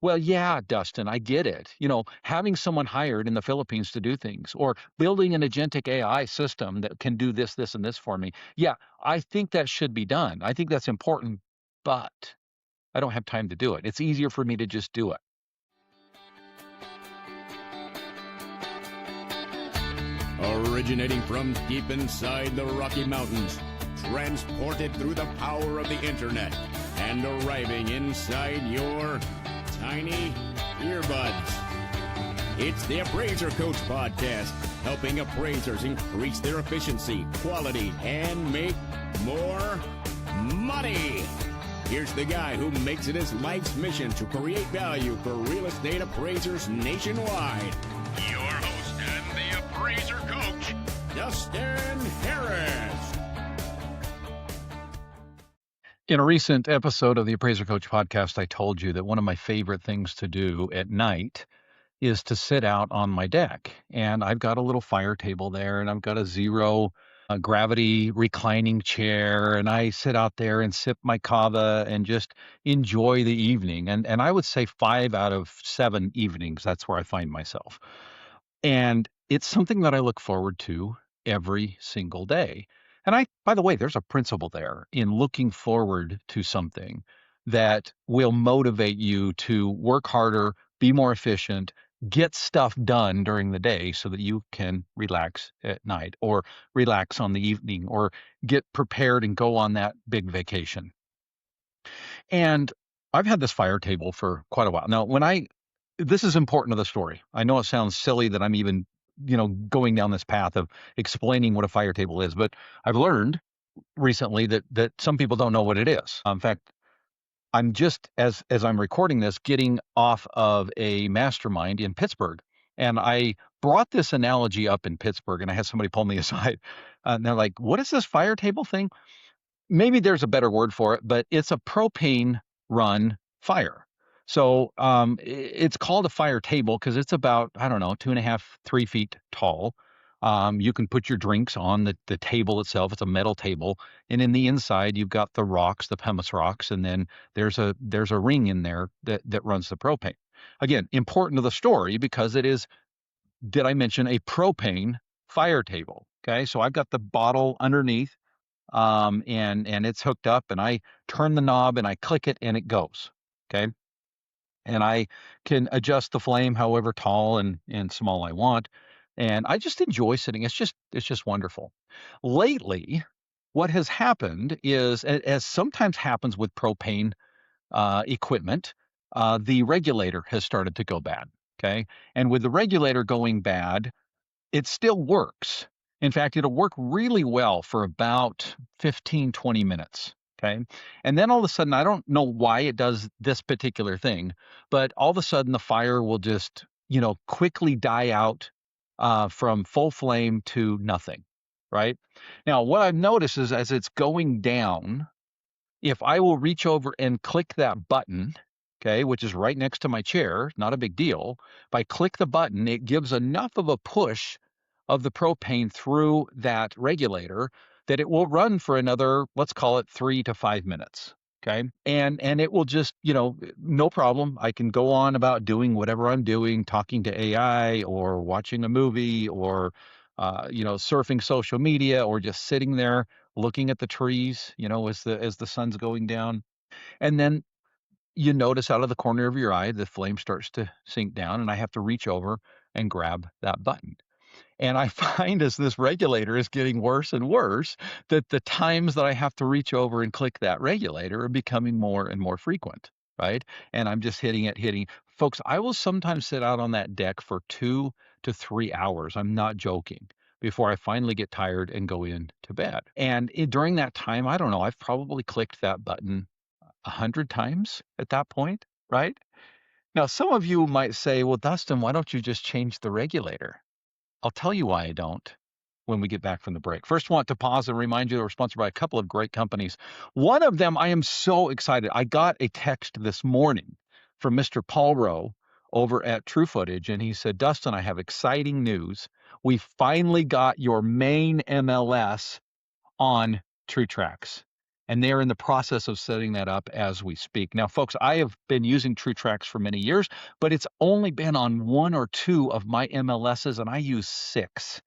Well, yeah, Dustin, I get it. Having someone hired in the Philippines to do things or building an agentic AI system that can do this, this, and this for me. Yeah, I think that should be done. I think that's important, but I don't have time to do it. It's easier for me to just do it. Originating from deep inside the Rocky Mountains, transported through the power of the internet, and arriving inside your tiny earbuds. It's the Appraiser Coach Podcast, helping appraisers increase their efficiency, quality, and make more money. Here's the guy who makes it his life's mission to create value for real estate appraisers nationwide. Your host and the Appraiser Coach, Dustin Harris. In a recent episode of the Appraiser Coach podcast, I told you that one of my favorite things to do at night is to sit out on my deck. And I've got a little fire table there, and I've got a zero gravity reclining chair, and I sit out there and sip my kava and just enjoy the evening. And I would say 5 out of 7 evenings, that's where I find myself. And it's something that I look forward to every single day. And by the way, there's a principle there in looking forward to something that will motivate you to work harder, be more efficient, get stuff done during the day so that you can relax at night or relax on the evening or get prepared and go on that big vacation. And I've had this fire table for quite a while. Now, this is important to the story. I know it sounds silly that I'm even, going down this path of explaining what a fire table is, but I've learned recently that some people don't know what it is. In fact, I'm just as I'm recording this, getting off of a mastermind in Pittsburgh, and I brought this analogy up in Pittsburgh, and I had somebody pull me aside, and they're like, "What is this fire table thing?" Maybe there's a better word for it, but it's a propane run fire. So it's called a fire table because it's about, I don't know, 2.5, 3 feet tall. You can put your drinks on the table itself. It's a metal table. And in the inside, you've got the rocks, the pumice rocks, and then there's a ring in there that runs the propane. Again, important to the story because it is, did I mention, a propane fire table? Okay, so I've got the bottle underneath, and it's hooked up, and I turn the knob and I click it and it goes. Okay. And I can adjust the flame however tall and small I want. And I just enjoy sitting. It's just wonderful. Lately, what has happened is, as sometimes happens with propane equipment, the regulator has started to go bad. Okay. And with the regulator going bad, it still works. In fact, it'll work really well for about 15, 20 minutes. Okay. And then all of a sudden, I don't know why it does this particular thing, but all of a sudden the fire will just, quickly die out from full flame to nothing. Right. Now, what I've noticed is as it's going down, if I will reach over and click that button, okay, which is right next to my chair, not a big deal. If I click the button, it gives enough of a push of the propane through that regulator that it will run for another, let's call it 3 to 5 minutes. Okay. And it will just, no problem. I can go on about doing whatever I'm doing, talking to AI or watching a movie or, surfing social media or just sitting there looking at the trees, as the sun's going down. And then you notice out of the corner of your eye, the flame starts to sink down, and I have to reach over and grab that button. And I find as this regulator is getting worse and worse, that the times that I have to reach over and click that regulator are becoming more and more frequent, right? And I'm just hitting. Folks, I will sometimes sit out on that deck for 2 to 3 hours. I'm not joking. Before I finally get tired and go in to bed. And during that time, I don't know, I've probably clicked that button 100 times at that point, right? Now, some of you might say, well, Dustin, why don't you just change the regulator? I'll tell you why I don't when we get back from the break. First, I want to pause and remind you that we're sponsored by a couple of great companies. One of them, I am so excited. I got a text this morning from Mr. Paul Rowe over at True Footage, and he said, Dustin, I have exciting news. We finally got your main MLS on True Tracks. And they're in the process of setting that up as we speak. Now, folks, I have been using TrueTrax for many years, but it's only been on 1 or 2 of my MLSs, and I use 6,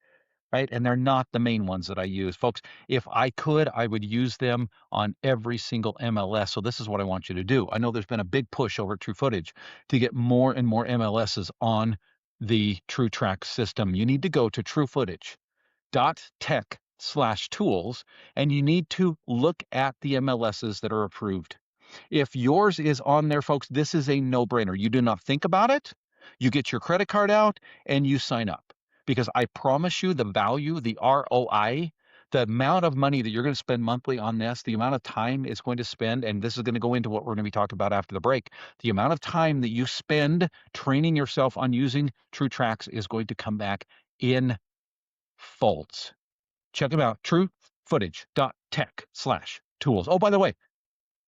right? And they're not the main ones that I use. Folks, if I could, I would use them on every single MLS. So this is what I want you to do. I know there's been a big push over at True Footage to get more and more MLSs on the TrueTrax system. You need to go to truefootage.tech/tools, and you need to look at the MLSs that are approved. If yours is on there, folks, this is a no-brainer. You do not think about it. You get your credit card out and you sign up, because I promise you the value, the ROI, the amount of money that you're going to spend monthly on this, the amount of time it's going to spend, and this is going to go into what we're going to be talking about after the break. The amount of time that you spend training yourself on using TrueTrax is going to come back in folds. Check them out, truefootage.tech/tools. Oh, by the way,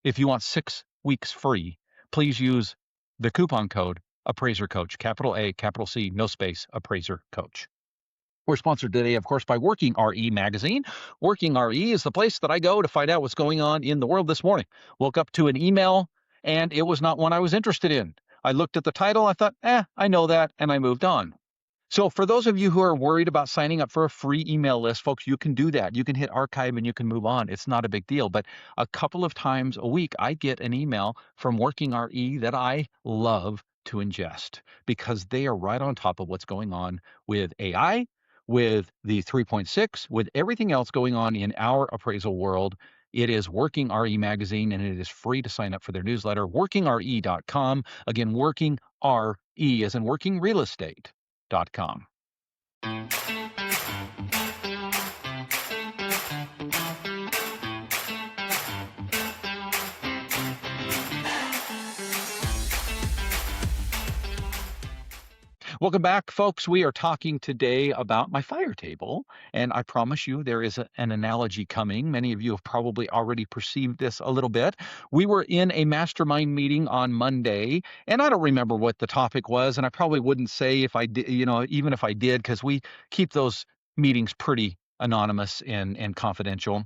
if you want 6 weeks free, please use the coupon code Appraiser Coach, capital A, capital C, no space, Appraiser Coach. We're sponsored today, of course, by Working RE Magazine. Working RE is the place that I go to find out what's going on in the world this morning. Woke up to an email, and it was not one I was interested in. I looked at the title, I thought, I know that, and I moved on. So for those of you who are worried about signing up for a free email list, folks, you can do that. You can hit archive and you can move on. It's not a big deal. But a couple of times a week, I get an email from Working RE that I love to ingest, because they are right on top of what's going on with AI, with the 3.6, with everything else going on in our appraisal world. It is Working RE Magazine, and it is free to sign up for their newsletter, workingre.com. Again, Working RE as in working real estate.com. Welcome back, folks. We are talking today about my fire table, and I promise you there is an analogy coming. Many of you have probably already perceived this a little bit. We were in a mastermind meeting on Monday, and I don't remember what the topic was, and I probably wouldn't say if I did, even if I did, because we keep those meetings pretty anonymous and confidential.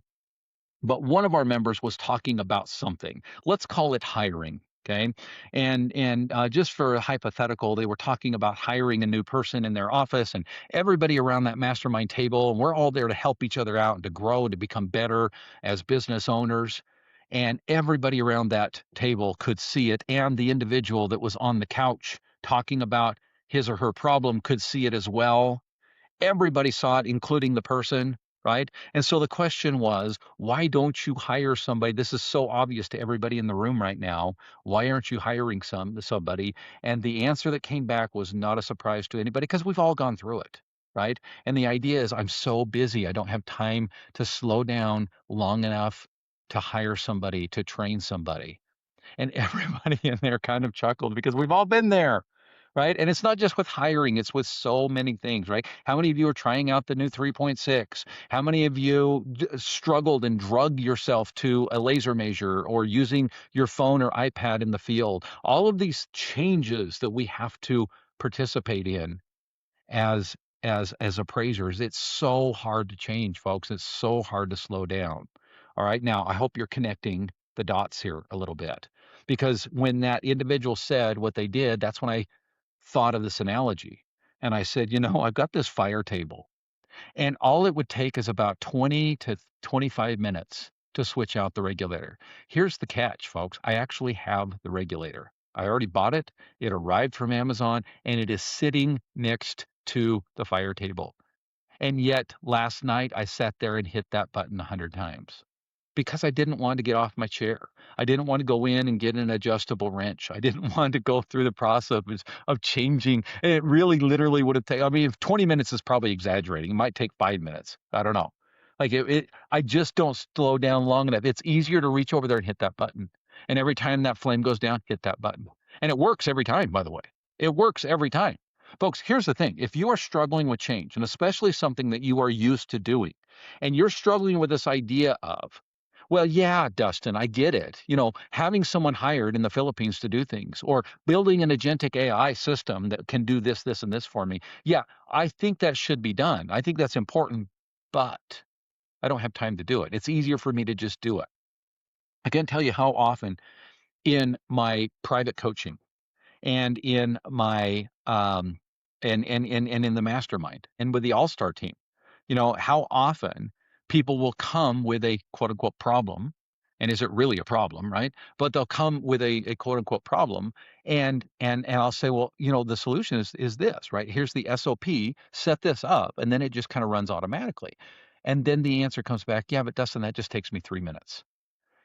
But one of our members was talking about something. Let's call it hiring. Okay. And just for a hypothetical, they were talking about hiring a new person in their office, and everybody around that mastermind table, and we're all there to help each other out and to grow and to become better as business owners. And everybody around that table could see it. And the individual that was on the couch talking about his or her problem could see it as well. Everybody saw it, including the person, right? And so the question was, why don't you hire somebody? This is so obvious to everybody in the room right now. Why aren't you hiring somebody? And the answer that came back was not a surprise to anybody, because we've all gone through it, right? And the idea is, I'm so busy, I don't have time to slow down long enough to hire somebody, to train somebody. And everybody in there kind of chuckled, because we've all been there, right? And it's not just with hiring, it's with so many things, right? How many of you are trying out the new 3.6? How many of you struggled and drug yourself to a laser measure, or using your phone or iPad in the field? All of these changes that we have to participate in as as appraisers, it's so hard to change, folks. It's so hard to slow down. All right, now I hope you're connecting the dots here a little bit, because when that individual said what they did, that's when I thought of this analogy. And I said, I've got this fire table, and all it would take is about 20 to 25 minutes to switch out the regulator. Here's the catch, folks. I actually have the regulator. I already bought it. It arrived from Amazon, and it is sitting next to the fire table. And yet last night I sat there and hit that button 100 times, because I didn't want to get off my chair. I didn't want to go in and get an adjustable wrench. I didn't want to go through the process of changing. And it really literally would have taken, I mean, if 20 minutes is probably exaggerating. It might take 5 minutes. I don't know. Like I just don't slow down long enough. It's easier to reach over there and hit that button. And every time that flame goes down, hit that button. And it works every time, by the way. It works every time. Folks, here's the thing. If you are struggling with change, and especially something that you are used to doing, and you're struggling with this idea of, well, yeah, Dustin, I get it. Having someone hired in the Philippines to do things, or building an agentic AI system that can do this, this, and this for me. Yeah, I think that should be done. I think that's important, but I don't have time to do it. It's easier for me to just do it. I can't tell you how often in my private coaching and in my and in the mastermind and with the all-star team, how often people will come with a quote unquote problem. And is it really a problem, right? But they'll come with a quote unquote problem, and I'll say, well, the solution is this, right? Here's the SOP, set this up, and then it just kind of runs automatically. And then the answer comes back, yeah, but Dustin, that just takes me 3 minutes.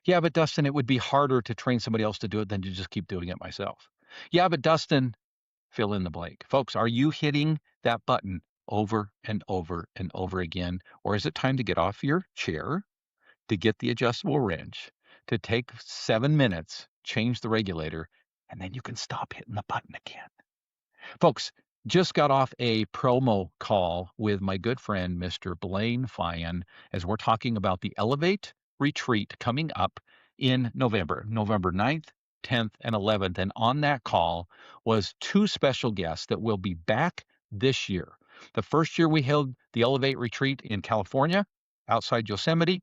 Yeah, but Dustin, it would be harder to train somebody else to do it than to just keep doing it myself. Yeah, but Dustin, fill in the blank. Folks, are you hitting that button over and over and over again? Or is it time to get off your chair, to get the adjustable wrench, to take 7 minutes, change the regulator, and then you can stop hitting the button again? Folks, just got off a promo call with my good friend, Mr. Blaine Fyan, as we're talking about the Elevate retreat coming up in November 9th, 10th, and 11th. And on that call was two special guests that will be back this year. The first year we held the Elevate retreat in California, outside Yosemite.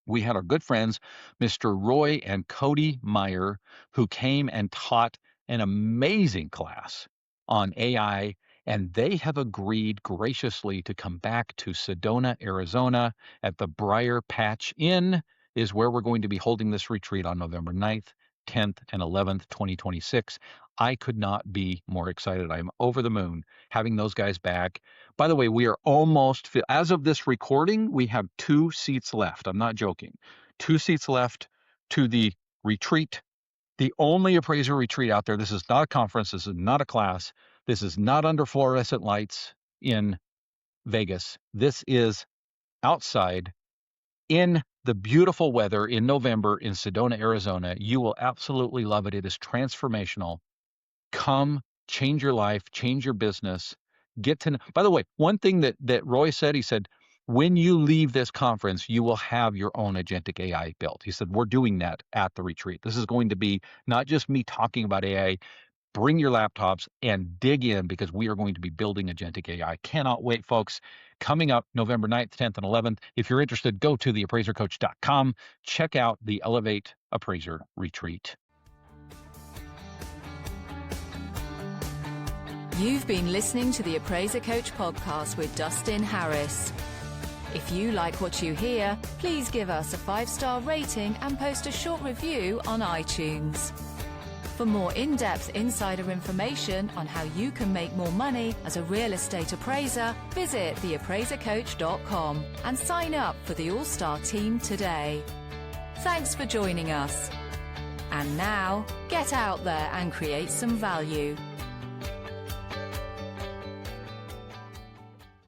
We had our good friends, Mr. Roy and Cody Meyer, who came and taught an amazing class on AI, and they have agreed graciously to come back to Sedona, Arizona at the Briar Patch Inn is where we're going to be holding this retreat on November 9th, 10th, and 11th, 2026. I could not be more excited. I'm over the moon having those guys back. By the way, we are almost, as of this recording, we have 2 seats left. I'm not joking. 2 seats left to the retreat, the only appraiser retreat out there. This is not a conference. This is not a class. This is not under fluorescent lights in Vegas. This is outside in the beautiful weather in November in Sedona, Arizona. You will absolutely love it. It is transformational. Come, change your life, change your business, get to know. By the way, one thing that Roy said, he said, when you leave this conference, you will have your own agentic AI built. He said, we're doing that at the retreat. This is going to be not just me talking about AI. Bring your laptops and dig in, because we are going to be building agentic AI. Cannot wait, folks. Coming up November 9th, 10th, and 11th. If you're interested, go to theappraisercoach.com. Check out the Elevate Appraiser Retreat. You've been listening to the Appraiser Coach podcast with Dustin Harris. If you like what you hear, please give us a 5-star rating and post a short review on iTunes. For more in-depth insider information on how you can make more money as a real estate appraiser, visit theappraisercoach.com and sign up for the All-Star team today. Thanks for joining us. And now, get out there and create some value.